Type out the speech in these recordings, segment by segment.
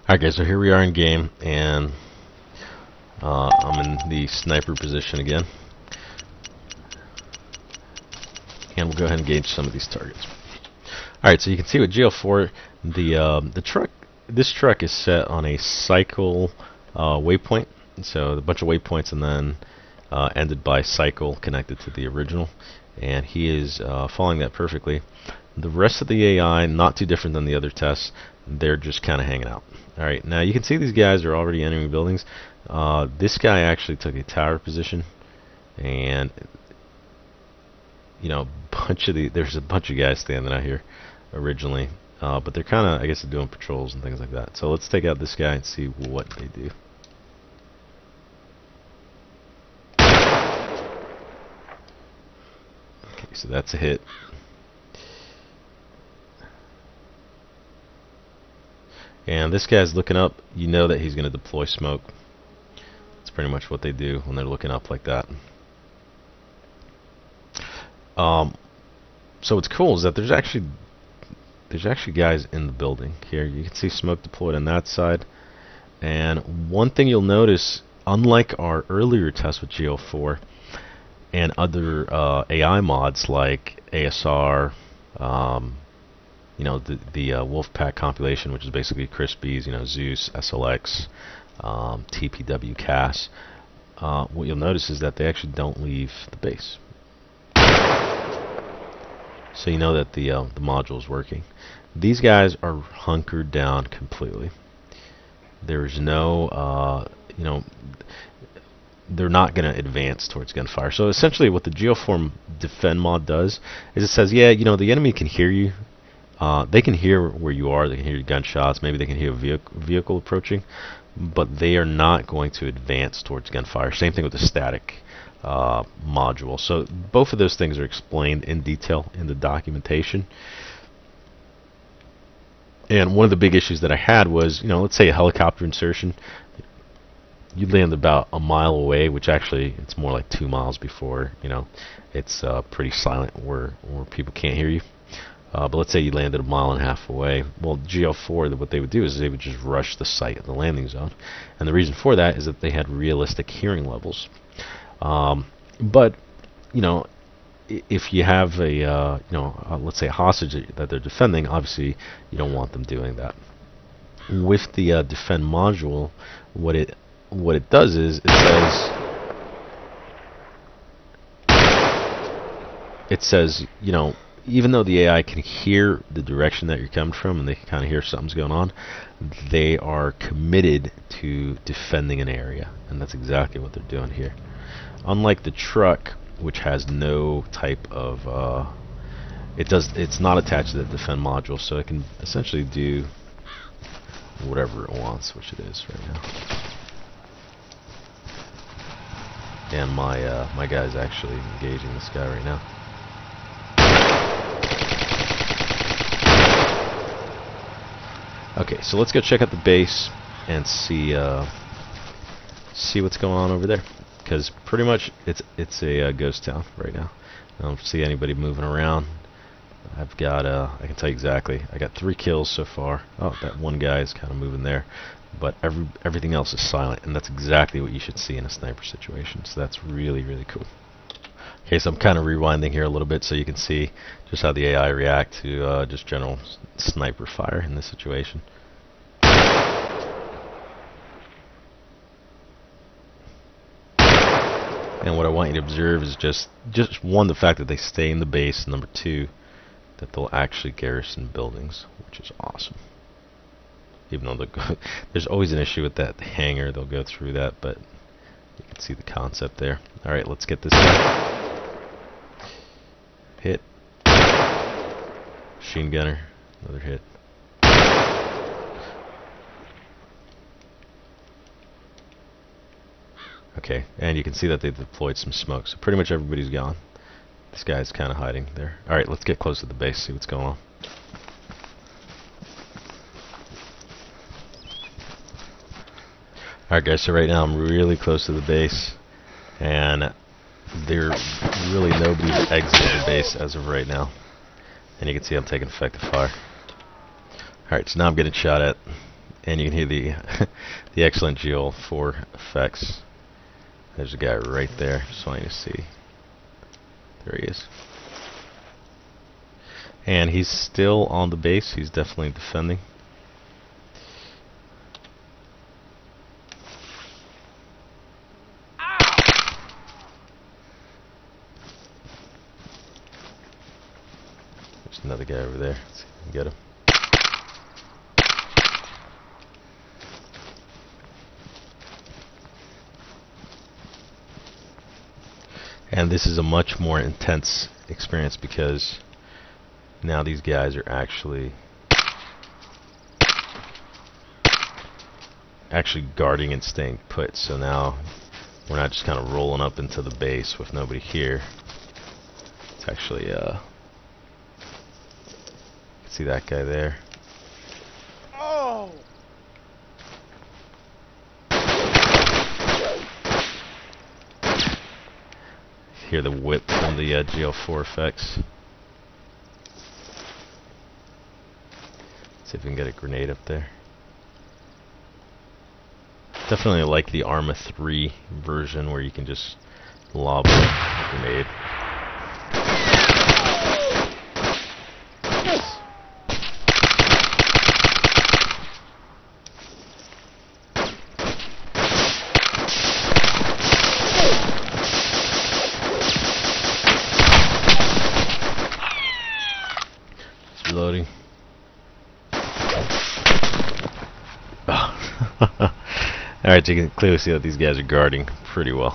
Alright guys, so here we are in game, and I'm in the sniper position again. And we'll go ahead and engage some of these targets. Alright, so you can see with GL4, this truck is set on a cycle waypoint. So a bunch of waypoints and then ended by cycle connected to the original. And he is following that perfectly. The rest of the AI, not too different than the other tests, they're just kind of hanging out. Alright, now you can see these guys are already entering buildings. This guy actually took a tower position, and you know, there's a bunch of guys standing out here originally, but they're kind of, I guess, doing patrols and things like that. So let's take out this guy and see what they do. Okay, so that's a hit. And this guy's looking up. You know that he's going to deploy smoke. That's pretty much what they do when they're looking up like that. So what's cool is that there's actually guys in the building here. You can see smoke deployed on that side. And one thing you'll notice, unlike our earlier test with GL4 and other AI mods like ASR, you know, the Wolfpack compilation, which is basically Crispies, you know, Zeus, SLX, TPW, CAS. What you'll notice is that they actually don't leave the base, so you know that the module is working. These guys are hunkered down completely. There's no, you know, they're not going to advance towards gunfire. So essentially, what the GL4 defend mod does is it says, yeah, you know, the enemy can hear you. They can hear where you are, they can hear your gunshots, maybe they can hear a vehicle approaching, but they are not going to advance towards gunfire. Same thing with the static module. So both of those things are explained in detail in the documentation. And one of the big issues that I had was, you know, let's say a helicopter insertion. You land about a mile away, which actually it's more like 2 miles before, you know, it's pretty silent where people can't hear you. But let's say you landed a mile and a half away. Well, GL4, what they would do is they would just rush the site of the landing zone. And the reason for that is that they had realistic hearing levels. But, you know, if you have a, you know, let's say a hostage that they're defending, obviously you don't want them doing that. With the defend module, what it does is it says, you know, even though the AI can hear the direction that you're coming from and they can kind of hear something's going on, they are committed to defending an area, and that's exactly what they're doing here. Unlike the truck, which has no type of it's not attached to the defend module, so it can essentially do whatever it wants, which it is right now. And my guy's actually engaging this guy right now. Okay, so let's go check out the base and see what's going on over there, because pretty much it's a ghost town right now. I don't see anybody moving around. I've got I can tell you exactly. I got 3 kills so far. Oh, that one guy is kind of moving there, but everything else is silent, and that's exactly what you should see in a sniper situation. So that's really, really cool. Okay, so I'm kind of rewinding here a little bit so you can see just how the AI react to just general sniper fire in this situation. And what I want you to observe is just one, the fact that they stay in the base, and number 2, that they'll actually garrison buildings, which is awesome. Even though there's always an issue with that hangar, they'll go through that, but you can see the concept there. Alright, let's get this guy. Hit. Machine gunner. Another hit. Okay, and you can see that they deployed some smoke, so pretty much everybody's gone. This guy's kind of hiding there. Alright, let's get close to the base, see what's going on. Alright guys, so right now I'm really close to the base, and there's really nobody's exited the base as of right now. And you can see I'm taking effective fire. Alright, so now I'm getting shot at. and you can hear the the excellent GL4 effects. There's a guy right there. Just wanting to see. There he is. And he's still on the base. He's definitely defending. There's another guy over there. Let's see if we can get him. And this is a much more intense experience because now these guys are actually guarding and staying put. So now we're not just kind of rolling up into the base with nobody here. It's actually you can see that guy there. Oh! Hear the whip from the GL4 effects. See if we can get a grenade up there. Definitely like the ARMA 3 version where you can just lob a grenade. Reloading. Alright, so you can clearly see that these guys are guarding pretty well.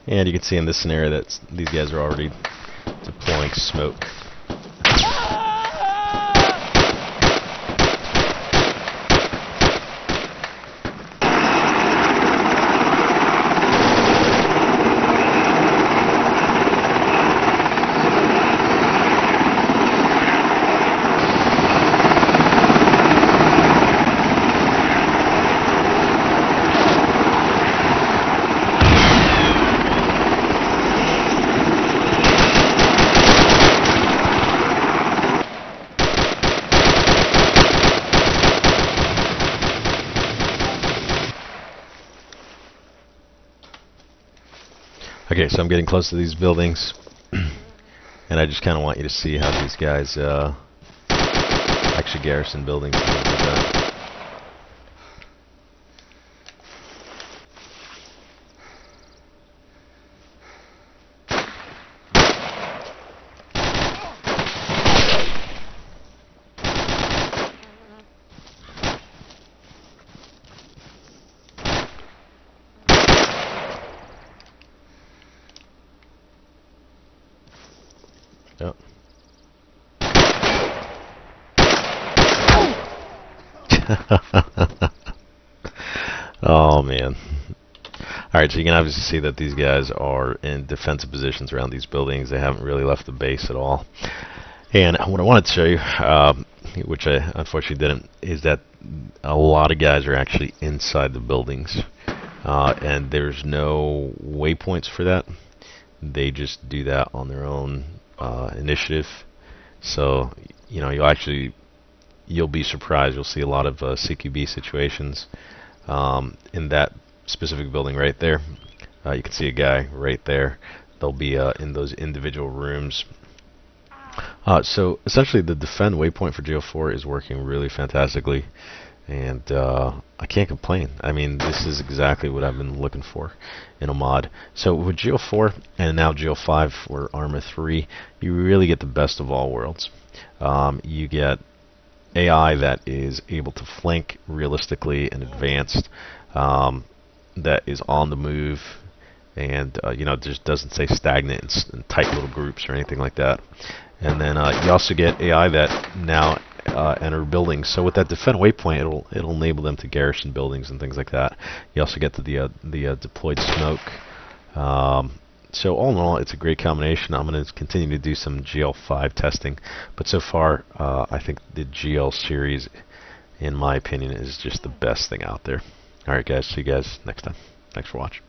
And you can see in this scenario that these guys are already deploying smoke. Okay, so I'm getting close to these buildings, and I just kind of want you to see how these guys actually garrison buildings and things like that. Yep. Oh man. Alright, so you can obviously see that these guys are in defensive positions around these buildings. They haven't really left the base at all. And what I wanted to show you, which I unfortunately didn't, is that a lot of guys are actually inside the buildings. And there's no waypoints for that. They just do that on their own initiative. So you know, you'll be surprised. You'll see a lot of CQB situations in that specific building right there. You can see a guy right there. They'll be in those individual rooms. So essentially the defend waypoint for GL4 is working really fantastically, and I can't complain. I mean, this is exactly what I've been looking for in a mod. So with GL4 and now GL5 for ARMA 3, you really get the best of all worlds. You get AI that is able to flank realistically and advanced, that is on the move, and you know, just doesn't stay stagnant in tight little groups or anything like that. And then you also get AI that now enter buildings. So with that defend waypoint, it'll enable them to garrison buildings and things like that. You also get to the deployed smoke. So all in all, it's a great combination. I'm going to continue to do some GL5 testing, but so far I think the GL series in my opinion, is just the best thing out there. Alright guys, see you guys next time. Thanks for watching.